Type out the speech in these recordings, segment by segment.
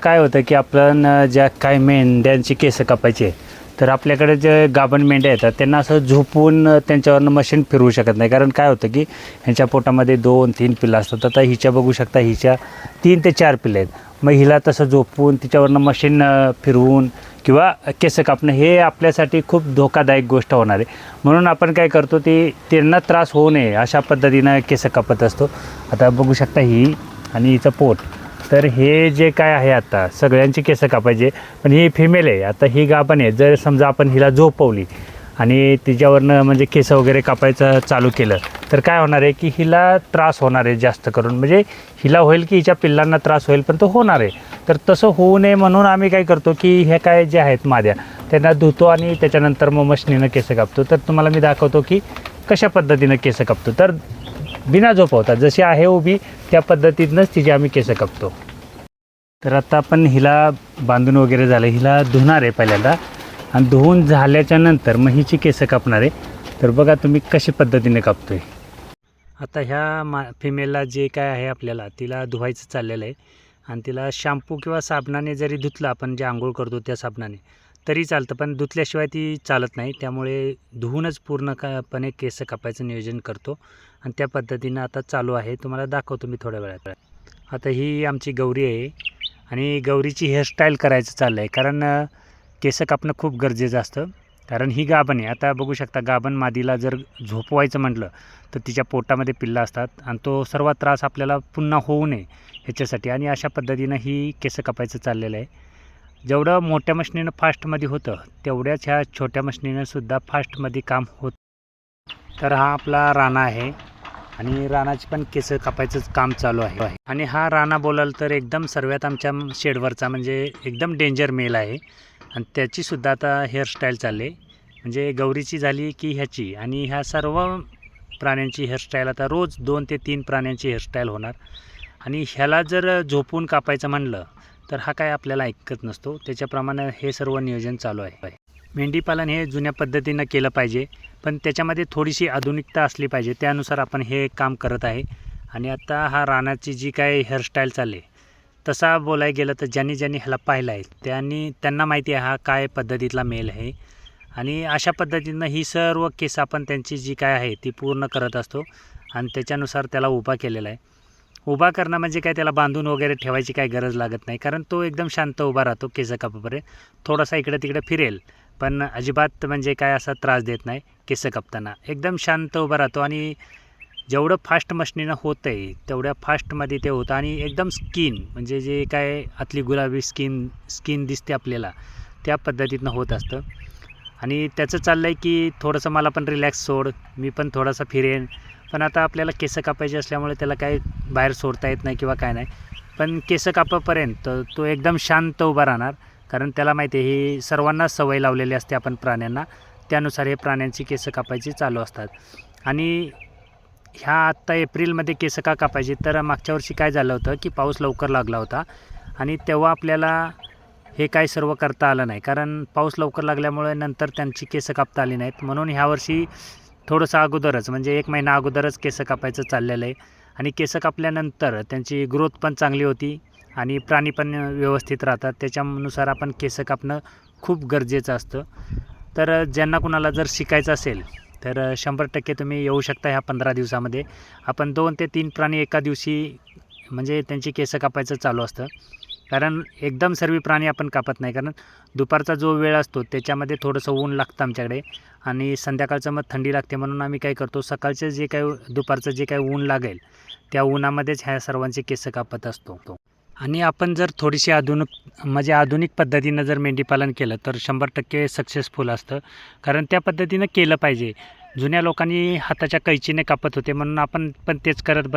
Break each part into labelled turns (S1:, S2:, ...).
S1: काय होतं की आपण ज्या काही मेंढ्यांची केस कापायची आहे, तर आपल्याकडे जे गाभण मेंढ्या येतात त्यांना असं झोपून त्यांच्यावरनं मशीन फिरवू शकत नाही. कारण काय होतं की ह्यांच्या पोटामध्ये 2-3 पिल्लं असतात. आता हिच्या बघू शकता, हिच्या 3 ते 4 पिल्लं आहेत. मग हिला तसं झोपून तिच्यावरनं मशीन फिरवून किंवा केस कापणं हे आपल्यासाठी खूप धोकादायक गोष्ट होणार आहे. म्हणून आपण काय करतो, ती त्यांना त्रास होऊ नये अशा पद्धतीनं केस कापत असतो. आता बघू शकता ही आणि हिचं पोट. तर हे जे काय आहे आता सगळ्यांची केस कापायचे, पण ही फिमेल आहे. आता ही गाभण आहे. जर समजा आपण हिला झोपवली आणि तिच्यावरनं म्हणजे केस वगैरे कापायचं चालू केलं, तर काय होणार आहे की हिला त्रास होणार आहे जास्त करून. म्हणजे हिला होईल की हिच्या पिल्लांना त्रास होईल, पण तो होणार आहे. तर तसं होऊ नये म्हणून आम्ही काय करतो की हे काय जे आहेत माद्या त्यांना धुतो आणि त्याच्यानंतर मग मशनीनं केस कापतो. तर तुम्हाला मी दाखवतो की कशा पद्धतीनं केस कापतो. तर बिना झोपवता जशी आहे उभी त्या पद्धतीनंच तिची आम्ही केस कापतो. तर आता आपण हिला बांधून वगैरे झालं, हिला धुणार आहे पहिल्यांदा आणि धुवून झाल्याच्या नंतर मग हिची केस कापणार आहे. तर बघा तुम्ही कशी पद्धतीने कापतो आहे. आता ह्या फिमेलला जे काय आहे आपल्याला तिला धुवायचं चाललेलं आहे आणि तिला शॅम्पू किंवा साबणाने जरी धुतलं, आपण जे आंघोळ करतो त्या साबणाने तरी चालतं, पण धुतल्याशिवाय ती चालत नाही. त्यामुळे धुवूनच पूर्णपणे केस कापायचं नियोजन करतो आणि त्या पद्धतीनं आता चालू आहे. तुम्हाला दाखवतो मी थोड्या वेळात. आता ही आमची गौरी आहे आणि गौरीची हेअरस्टाईल करायचं चाललं आहे. कारण केस कापणं खूप गरजेचं असतं. कारण ही गाभण आहे. आता बघू शकता, गाभण मादीला जर झोपवायचं म्हटलं तर तिच्या पोटामध्ये पिल्लं असतात आणि तो सर्व त्रास आपल्याला पुन्हा होऊ नये ह्याच्यासाठी. आणि अशा पद्धतीनं ही केस कापायचं चाललेलं आहे. जेवढं मोठ्या मशनीनं फास्टमध्ये होतं, तेवढ्याच ह्या छोट्या मशनीनंसुद्धा फास्टमध्ये काम होतं. तर हा आपला राणा आहे आणि राणाची पण केस कापायचंच काम चालू आहे. आणि हा राणा बोलाल तर एकदम सर्वात आमच्या शेडवरचा म्हणजे एकदम डेंजर मेल आहे. आणि त्याचीसुद्धा आता हेअरस्टाईल चालली आहे. म्हणजे गौरीची झाली की ह्याची, आणि ह्या सर्व प्राण्यांची हेअरस्टाईल आता रोज 2 ते 3 प्राण्यांची हेअरस्टाईल होणार. आणि ह्याला जर झोपून कापायचं म्हणलं तर हा काय आपल्याला ऐकत नसतो. त्याच्याप्रमाणे हे सर्व नियोजन चालू आहे. मेंढीपालन हे जुन्या पद्धतीनं केलं पाहिजे, पण त्याच्यामध्ये थोडीशी आधुनिकता असली पाहिजे. त्यानुसार आपण हे काम करत आहे. आणि आता हा राणाची जी काय हेअरस्टाईल चालली आहे, तसा बोलायला गेलं तर ज्यांनी ह्याला पाहिलं आहे त्यांना माहिती आहे हा काय पद्धतीतला मेल आहे. आणि अशा पद्धतीनं ही सर्व केस आपण त्यांची जी काय आहे ती पूर्ण करत असतो आणि त्याच्यानुसार त्याला उभा केलेला आहे. उभा करणं म्हणजे काय, त्याला बांधून वगैरे ठेवायची काही गरज लागत नाही. कारण तो एकदम शांत उभा राहतो केस कापापर्यंत. थोडासा इकडे तिकडे फिरेल, पण अजिबात म्हणजे काय असा त्रास देत नाही. केस कापताना एकदम शांत उभा राहतो आणि जेवढं फास्ट मशनीनं होतं आहे तेवढ्या फास्टमध्ये ते होतं. आणि एकदम स्किन म्हणजे जे काय आतली गुलाबी स्किन दिसते आपल्याला, त्या पद्धतीनं होत असतं. आणि त्याचं चाललं आहे की थोडंसं मला पण रिलॅक्स सोड, मी पण थोडासा फिरेन. पण आता आपल्याला केस कापायचे असल्यामुळे त्याला काही बाहेर सोडता येत नाही किंवा काय नाही. पण केस कापापर्यंत तो एकदम शांत उभा राहणार. कारण त्याला माहिती आहे ही सर्वांनाच सवय लावलेली असते आपण प्राण्यांना, त्यानुसार हे प्राण्यांची केस कापायची चालू असतात. आणि ह्या आत्ता एप्रिलमध्ये केस का कापायची, तर मागच्या वर्षी काय झालं होतं की पाऊस लवकर लागला होता आणि तेव्हा आपल्याला हे काय सर्व करता आलं नाही. कारण पाऊस लवकर लागल्यामुळे नंतर त्यांची केस कापता आली नाहीत. म्हणून ह्यावर्षी थोडंसं अगोदरच म्हणजे 1 महिना अगोदरच केस कापायचं चाललेलं आहे. आणि केस कापल्यानंतर त्यांची ग्रोथ पण चांगली होती आणि प्राणी पण व्यवस्थित राहतात. त्याच्यानुसार आपण केस कापणं खूप गरजेचं असतं. तर ज्यांना कुणाला जर शिकायचं असेल तर 100% तुम्ही येऊ शकता. ह्या 15 दिवसामध्ये आपण 2 ते 3 प्राणी एका दिवशी म्हणजे त्यांची केस कापायचं चालू असतं. कारण एकदम सर्व प्राणी आपण कापत नाही. कारण दुपारचा जो वेळ असतो त्याच्यामध्ये थोडंसं ऊन लागतं आमच्याकडे आणि संध्याकाळचं मग थंडी लागते. म्हणून आम्ही काय करतो, सकाळचं जे काय दुपारचं जे काय ऊन लागेल त्या उन्हामध्येच ह्या सर्वांचे केस कापत असतो. आणि आपण जर थोडीशी आधुनिक पद्धतीनं जर मेंढीपालन केलं तर 100% सक्सेसफुल असतं. कारण त्या पद्धतीनं केलं पाहिजे. जुन्या लोकांनी हाताच्या कैचीने कापत होते म्हणून आपण पण तेच करत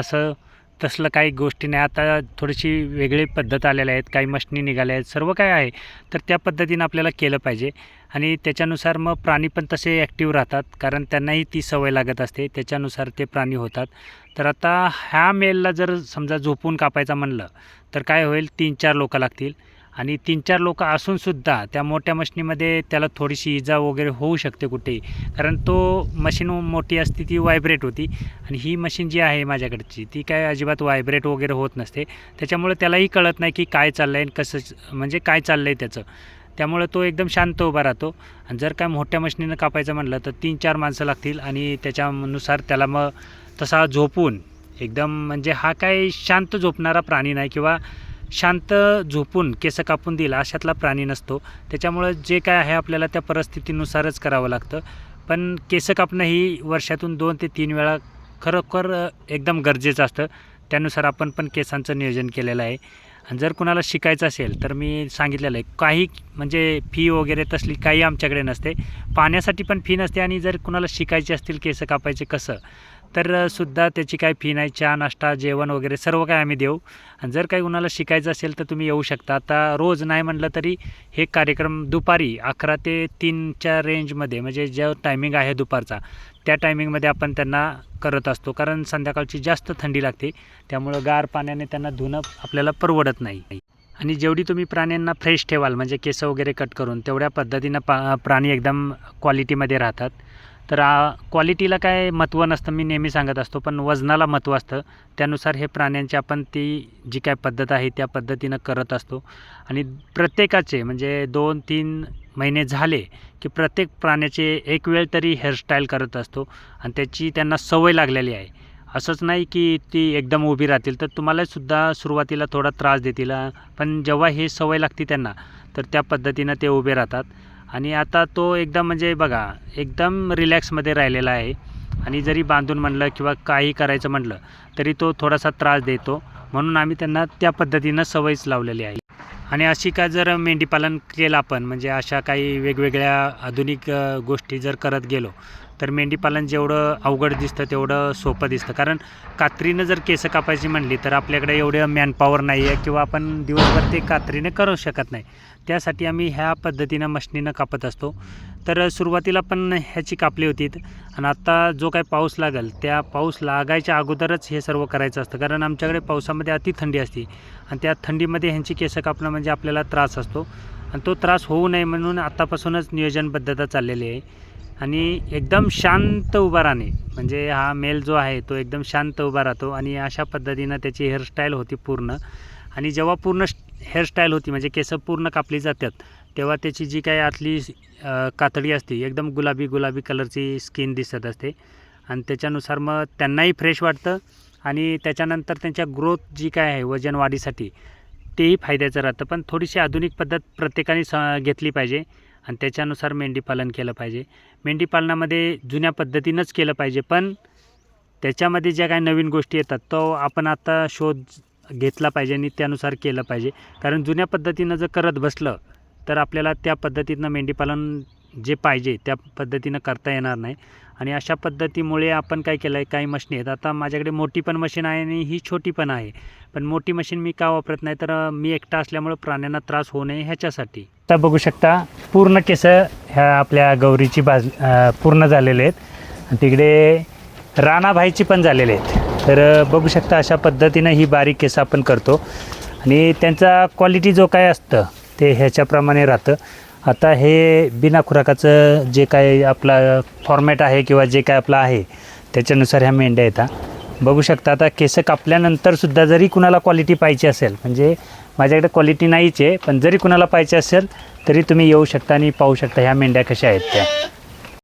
S1: तसलं काही गोष्टी नाही. आता थोडीशी वेगळी पद्धत आलेल्या आहेत, काही मशनी निघाल्या आहेत, सर्व काय आहे. तर त्या पद्धतीनं आपल्याला केलं पाहिजे आणि त्याच्यानुसार मग प्राणी पण तसे ॲक्टिव्ह राहतात. कारण त्यांनाही ती सवय लागत असते, त्याच्यानुसार ते प्राणी होतात. तर आता ह्या मेलला जर समजा झोपून कापायचा म्हणलं तर काय होईल, 3-4 लोकं लागतील. आणि 3-4 लोक असूनसुद्धा त्या मोठ्या मशीनीमध्ये त्याला थोडीशी इजा वगैरे होऊ शकते कुठेही, कारण तो मशीन मोठी असते ती व्हायब्रेट होती आणि ही मशीन जी आहे माझ्याकडची ती काय अजिबात व्हायब्रेट वगैरे होत नसते. त्याच्यामुळे त्यालाही कळत नाही की काय चाललं आहे, कसं म्हणजे काय चाललं आहे त्याचं. त्यामुळे तो एकदम शांत उभा राहतो. आणि जर काय मोठ्या मशिनीनं कापायचं म्हटलं तर 3-4 माणसं लागतील आणि त्याच्यानुसार त्याला मग तसा झोपून एकदम, म्हणजे हा काय शांत झोपणारा प्राणी नाही किंवा शांत झोपून केस कापून देईल अशातला प्राणी नसतो. त्याच्यामुळं जे काय आहे आपल्याला त्या परिस्थितीनुसारच करावं लागतं. पण केस कापणं ही वर्षातून 2 ते 3 वेळा खरोखर एकदम गरजेचं असतं. त्यानुसार आपण पण केसांचं नियोजन केलेलं आहे. आणि जर कुणाला शिकायचं असेल तर मी सांगितलेलं आहे, काही म्हणजे फी वगैरे तसली काही आमच्याकडे नसते. पाण्यासाठी पण फी नसते आणि जर कुणाला शिकायचे असतील केस कापायचे कसं तर सुद्धा त्याची काही फी नाही. चहा, नाश्ता, जेवण वगैरे सर्व काही आम्ही देऊ. आणि जर काही कुणाला शिकायचं असेल तर तुम्ही येऊ शकता. आता रोज नाही म्हटलं तरी हे कार्यक्रम दुपारी 11 ते 3च्या रेंजमध्ये, म्हणजे जो टायमिंग आहे दुपारचा त्या टायमिंगमध्ये आपण त्यांना करत असतो. कारण संध्याकाळची जास्त थंडी लागते, त्यामुळं गार पाण्याने त्यांना धुणं आपल्याला परवडत नाही. आणि जेवढी तुम्ही प्राण्यांना फ्रेश ठेवाल म्हणजे केस वगैरे कट करून, तेवढ्या पद्धतीनं प्राणी एकदम क्वालिटीमध्ये राहतात. तर क्वालिटीला काय महत्त्व नसतं, मी नेहमी सांगत असतो, पण वजनाला महत्त्व असतं. त्यानुसार हे प्राण्यांची आपण ती जी काय पद्धत आहे त्या पद्धतीनं करत असतो. आणि प्रत्येकाचे म्हणजे 2-3 महिने झाले की प्रत्येक प्राण्याचे एक वेळ तरी हेअरस्टाईल करत असतो आणि त्याची त्यांना सवय लागलेली आहे. असंच नाही की ती एकदम उभी राहतील, तर तुम्हालासुद्धा सुरुवातीला थोडा त्रास देतील, पण जेव्हा हे सवय लागते त्यांना तर त्या पद्धतीनं ते उभे राहतात. आणि आता तो एकदम म्हणजे बघा एकदम रिलॅक्समध्ये राहिलेला आहे. आणि जरी बांधून म्हणलं किंवा काही करायचं म्हटलं तरी तो थोडासा त्रास देतो, म्हणून आम्ही त्यांना त्या पद्धतीनं सवयच लावलेली आहे. आणि अशी का जर मेंढीपालन केलं आपण, म्हणजे अशा काही वेगवेगळ्या आधुनिक गोष्टी जर करत गेलो तर मेंढीपालन जेवढं अवघड दिसतं तेवढं सोपं दिसतं. कारण कात्रीनं जर केस कापायची म्हणली तर आपल्याकडे एवढं मॅनपॉवर नाही आहे किंवा आपण दिवसभर ते कात्रीने करू शकत नाही. त्यासाठी आम्ही ह्या पद्धतीनं मशनीनं कापत असतो. तर सुरुवातीला पण ह्याची कापली होती आणि आता जो काही पाऊस लागेल त्या पाऊस लागायच्या अगोदरच हे सर्व करायचं असतं. कारण आमच्याकडे पावसामध्ये अति थंडी असते आणि त्या थंडीमध्ये ह्यांची केस कापणं म्हणजे आपल्याला त्रास असतो. आणि तो त्रास होऊ नये म्हणून आत्तापासूनच नियोजनबद्धता चाललेली आहे. आणि एकदम शांत उभा राहणे, म्हणजे हा मेल जो आहे तो एकदम शांत उभा राहतो आणि अशा पद्धतीनं त्याची हेअरस्टाईल होती पूर्ण. आणि जेव्हा पूर्ण हेअरस्टाईल होती म्हणजे केस पूर्ण कापली जातात तेव्हा त्याची जी काही आतली कातडी असते एकदम गुलाबी गुलाबी कलरची स्किन दिसत असते. आणि त्याच्यानुसार मग त्यांनाही फ्रेश वाटतं आणि त्याच्यानंतर त्यांच्या ग्रोथ जी काय आहे वजन वाढीसाठी तेही फायद्याचं राहतं. पण थोडीशी आधुनिक पद्धत प्रत्येकाने घेतली पाहिजे आणि त्याच्यानुसार मेंढीपालन केलं पाहिजे. मेंढीपालनामध्ये जुन्या पद्धतीनंच केलं पाहिजे, पण त्याच्यामध्ये ज्या काही नवीन गोष्टी येतात तो आपण आता शोध घेतला पाहिजे आणि त्यानुसार केलं पाहिजे. कारण जुन्या पद्धतीनं जर करत बसलं तर आपल्याला त्या पद्धतीनं मेंढीपालन जे पाहिजे त्या पद्धतीनं करता येणार नाही. आणि अशा पद्धतीमुळे आपण काय केलं आहे, काही मशीन आहेत. आता माझ्याकडे मोठी पण मशीन आहे आणि ही छोटी पण आहे. पण मोठी मशीन मी का वापरत नाही तर मी एकटा असल्यामुळे प्राण्यांना त्रास होऊ नये ह्याच्यासाठी. आता बघू शकता पूर्ण केस ह्या आपल्या गौरीची पूर्ण झालेले आहेत. तिकडे राणाभाईची पण झालेले आहेत. तर बघू शकता अशा पद्धतीनं ही बारीक केस आपण करतो आणि त्यांचा क्वालिटी जो काय असतं ते ह्याच्याप्रमाणे राहतं. आता हे बिना खुराकाचं जे काय आपला फॉर्मॅट आहे किंवा जे काय आपलं आहे त्याच्यानुसार ह्या मेंढ्या येतात. बघू शकता आता केस कापल्यानंतरसुद्धा जरी कुणाला क्वालिटी पाहिजे असेल, म्हणजे माझ्याकडे क्वालिटी नाहीच आहे, पण जरी कुणाला पाहिजे असेल तरी तुम्ही येऊ शकता आणि पाहू शकता ह्या मेंढ्या कशा आहेत त्या.